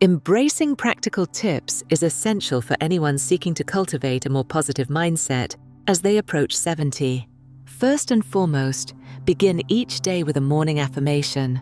Embracing practical tips is essential for anyone seeking to cultivate a more positive mindset as they approach 70. First and foremost, begin each day with a morning affirmation.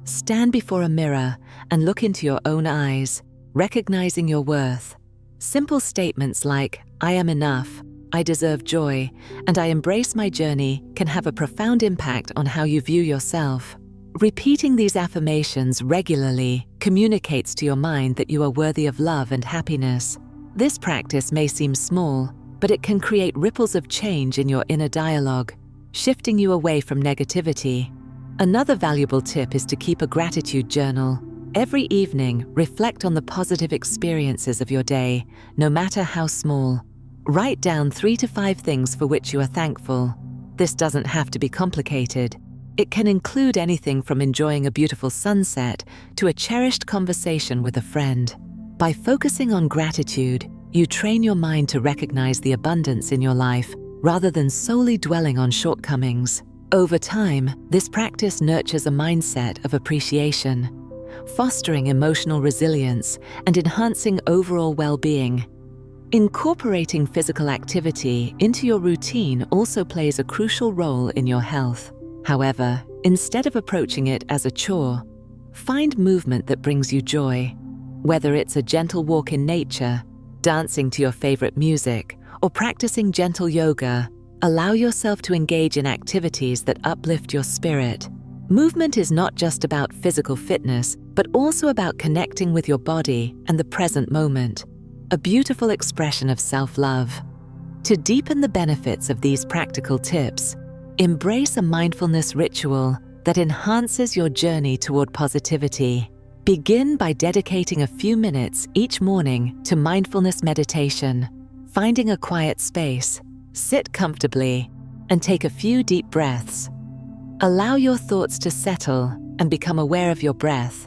Stand before a mirror and look into your own eyes, recognizing your worth. Simple statements like, "I am enough," "I deserve joy," and "I embrace my journey" can have a profound impact on how you view yourself. Repeating these affirmations regularly communicates to your mind that you are worthy of love and happiness. This practice may seem small, but it can create ripples of change in your inner dialogue, shifting you away from negativity. Another valuable tip is to keep a gratitude journal. Every evening, reflect on the positive experiences of your day, no matter how small. Write down 3 to 5 things for which you are thankful. This doesn't have to be complicated. It can include anything from enjoying a beautiful sunset to a cherished conversation with a friend. By focusing on gratitude, you train your mind to recognize the abundance in your life rather than solely dwelling on shortcomings. Over time, this practice nurtures a mindset of appreciation, fostering emotional resilience and enhancing overall well-being. Incorporating physical activity into your routine also plays a crucial role in your health. However, instead of approaching it as a chore, find movement that brings you joy. Whether it's a gentle walk in nature, dancing to your favorite music, or practicing gentle yoga, allow yourself to engage in activities that uplift your spirit. Movement is not just about physical fitness, but also about connecting with your body and the present moment, a beautiful expression of self-love. To deepen the benefits of these practical tips, embrace a mindfulness ritual that enhances your journey toward positivity. Begin by dedicating a few minutes each morning to mindfulness meditation. Finding a quiet space, sit comfortably, and take a few deep breaths. Allow your thoughts to settle and become aware of your breath.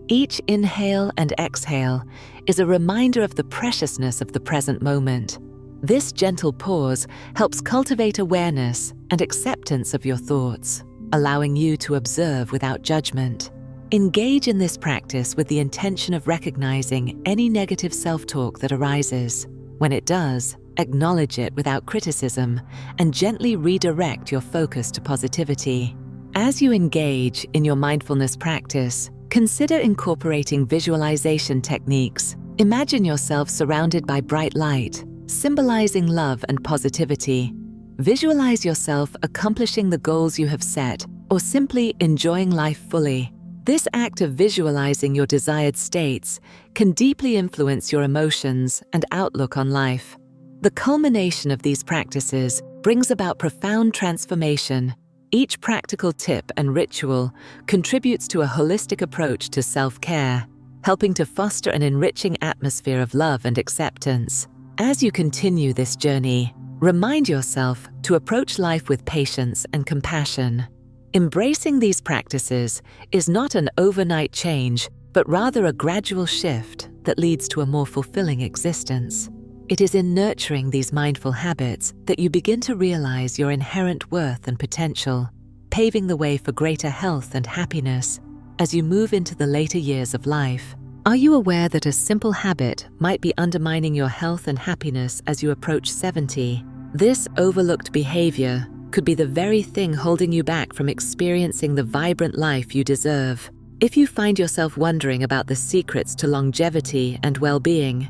Each inhale and exhale is a reminder of the preciousness of the present moment. This gentle pause helps cultivate awareness and acceptance of your thoughts, allowing you to observe without judgment. Engage in this practice with the intention of recognizing any negative self-talk that arises. When it does, acknowledge it without criticism and gently redirect your focus to positivity. As you engage in your mindfulness practice, consider incorporating visualization techniques. Imagine yourself surrounded by bright light, symbolizing love and positivity. Visualize yourself accomplishing the goals you have set, or simply enjoying life fully. This act of visualizing your desired states can deeply influence your emotions and outlook on life. The culmination of these practices brings about profound transformation. Each practical tip and ritual contributes to a holistic approach to self-care, helping to foster an enriching atmosphere of love and acceptance. As you continue this journey, remind yourself to approach life with patience and compassion. Embracing these practices is not an overnight change, but rather a gradual shift that leads to a more fulfilling existence. It is in nurturing these mindful habits that you begin to realize your inherent worth and potential, paving the way for greater health and happiness as you move into the later years of life. Are you aware that a simple habit might be undermining your health and happiness as you approach 70? This overlooked behavior could be the very thing holding you back from experiencing the vibrant life you deserve. If you find yourself wondering about the secrets to longevity and well-being,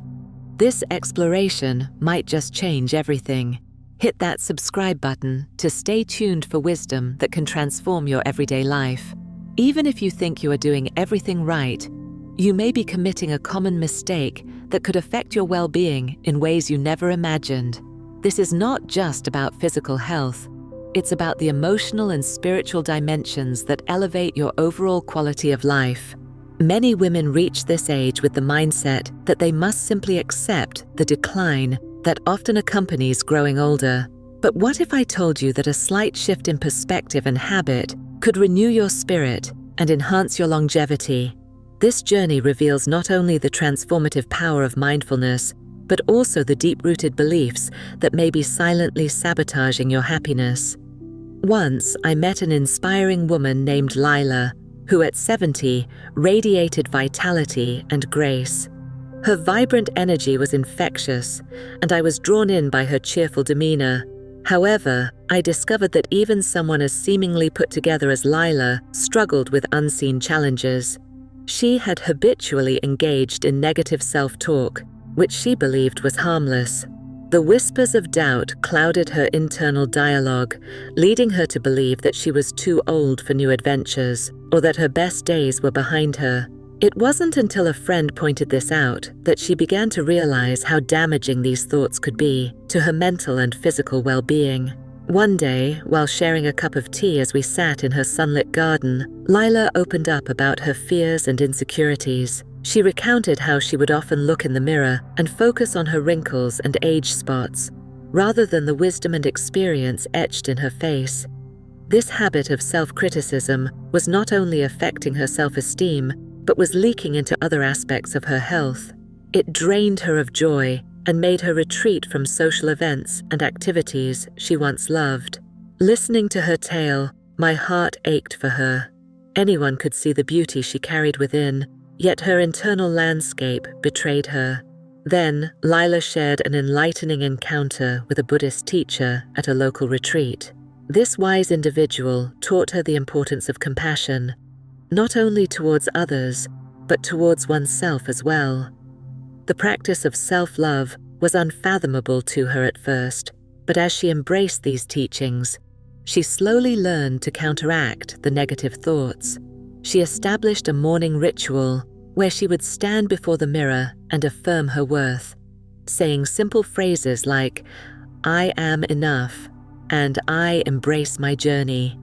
this exploration might just change everything. Hit that subscribe button to stay tuned for wisdom that can transform your everyday life. Even if you think you are doing everything right, you may be committing a common mistake that could affect your well-being in ways you never imagined. This is not just about physical health. It's about the emotional and spiritual dimensions that elevate your overall quality of life. Many women reach this age with the mindset that they must simply accept the decline that often accompanies growing older. But what if I told you that a slight shift in perspective and habit could renew your spirit and enhance your longevity? This journey reveals not only the transformative power of mindfulness, but also the deep-rooted beliefs that may be silently sabotaging your happiness. Once, I met an inspiring woman named Lila, who at 70 radiated vitality and grace. Her vibrant energy was infectious, and I was drawn in by her cheerful demeanor. However, I discovered that even someone as seemingly put together as Lila struggled with unseen challenges. She had habitually engaged in negative self-talk, which she believed was harmless. The whispers of doubt clouded her internal dialogue, leading her to believe that she was too old for new adventures, or that her best days were behind her. It wasn't until a friend pointed this out that she began to realize how damaging these thoughts could be to her mental and physical well-being. One day, while sharing a cup of tea as we sat in her sunlit garden, Lila opened up about her fears and insecurities. She recounted how she would often look in the mirror and focus on her wrinkles and age spots, rather than the wisdom and experience etched in her face. This habit of self-criticism was not only affecting her self-esteem, but was leaking into other aspects of her health. It drained her of joy and made her retreat from social events and activities she once loved. Listening to her tale, my heart ached for her. Anyone could see the beauty she carried within, yet her internal landscape betrayed her. Then, Lila shared an enlightening encounter with a Buddhist teacher at a local retreat. This wise individual taught her the importance of compassion, not only towards others, but towards oneself as well. The practice of self-love was unfathomable to her at first, but as she embraced these teachings, she slowly learned to counteract the negative thoughts. She established a morning ritual where she would stand before the mirror and affirm her worth, saying simple phrases like, "I am enough," and "I embrace my journey."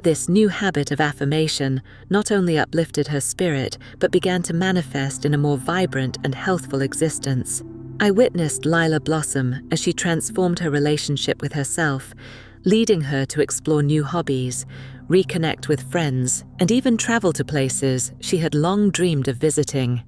This new habit of affirmation not only uplifted her spirit, but began to manifest in a more vibrant and healthful existence. I witnessed Lila blossom as she transformed her relationship with herself, leading her to explore new hobbies, reconnect with friends, and even travel to places she had long dreamed of visiting.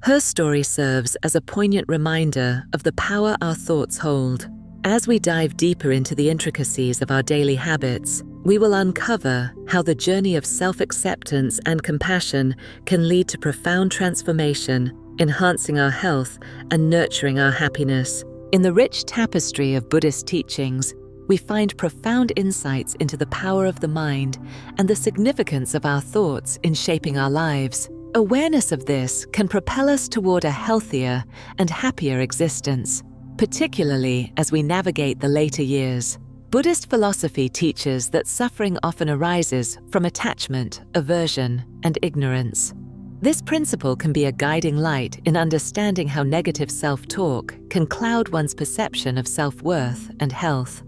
Her story serves as a poignant reminder of the power our thoughts hold. As we dive deeper into the intricacies of our daily habits, we will uncover how the journey of self-acceptance and compassion can lead to profound transformation, enhancing our health and nurturing our happiness. In the rich tapestry of Buddhist teachings, we find profound insights into the power of the mind and the significance of our thoughts in shaping our lives. Awareness of this can propel us toward a healthier and happier existence, particularly as we navigate the later years. Buddhist philosophy teaches that suffering often arises from attachment, aversion, and ignorance. This principle can be a guiding light in understanding how negative self-talk can cloud one's perception of self-worth and health.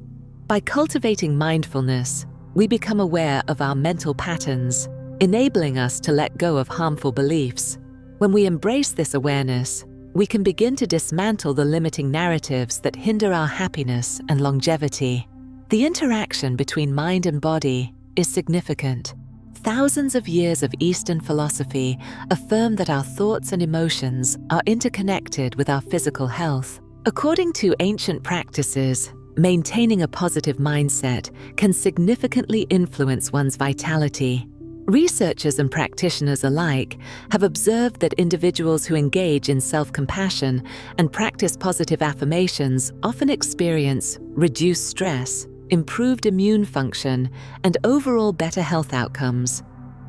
By cultivating mindfulness, we become aware of our mental patterns, enabling us to let go of harmful beliefs. When we embrace this awareness, we can begin to dismantle the limiting narratives that hinder our happiness and longevity. The interaction between mind and body is significant. Thousands of years of Eastern philosophy affirm that our thoughts and emotions are interconnected with our physical health. According to ancient practices, maintaining a positive mindset can significantly influence one's vitality. Researchers and practitioners alike have observed that individuals who engage in self-compassion and practice positive affirmations often experience reduced stress, improved immune function, and overall better health outcomes.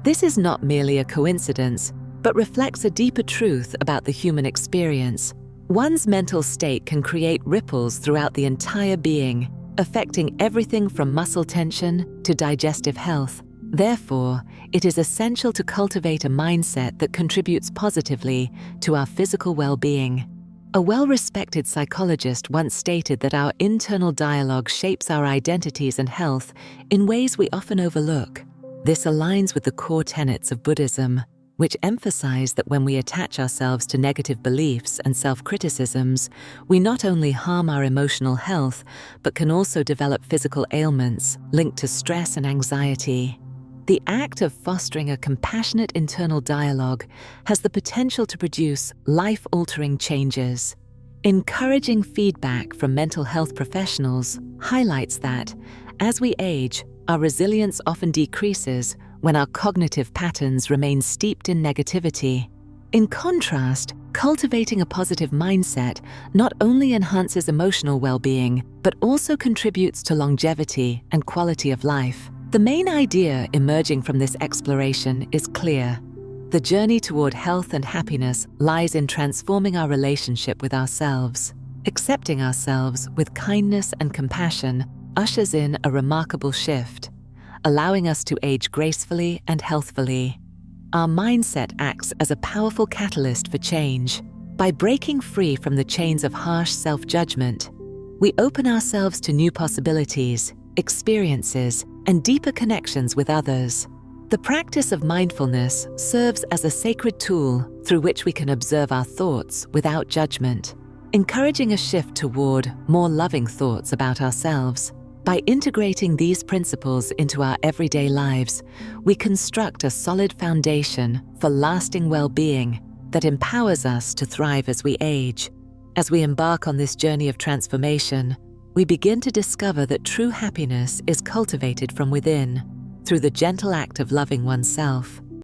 This is not merely a coincidence, but reflects a deeper truth about the human experience. One's mental state can create ripples throughout the entire being, affecting everything from muscle tension to digestive health. Therefore, it is essential to cultivate a mindset that contributes positively to our physical well-being. A well-respected psychologist once stated that our internal dialogue shapes our identities and health in ways we often overlook. This aligns with the core tenets of Buddhism, which emphasize that when we attach ourselves to negative beliefs and self-criticisms, we not only harm our emotional health, but can also develop physical ailments linked to stress and anxiety. The act of fostering a compassionate internal dialogue has the potential to produce life-altering changes. Encouraging feedback from mental health professionals highlights that, as we age, our resilience often decreases when our cognitive patterns remain steeped in negativity. In contrast, cultivating a positive mindset not only enhances emotional well-being, but also contributes to longevity and quality of life. The main idea emerging from this exploration is clear. The journey toward health and happiness lies in transforming our relationship with ourselves. Accepting ourselves with kindness and compassion ushers in a remarkable shift, allowing us to age gracefully and healthfully. Our mindset acts as a powerful catalyst for change. By breaking free from the chains of harsh self-judgment, we open ourselves to new possibilities, experiences, and deeper connections with others. The practice of mindfulness serves as a sacred tool through which we can observe our thoughts without judgment, encouraging a shift toward more loving thoughts about ourselves. By integrating these principles into our everyday lives, we construct a solid foundation for lasting well-being that empowers us to thrive as we age. As we embark on this journey of transformation, we begin to discover that true happiness is cultivated from within, through the gentle act of loving oneself.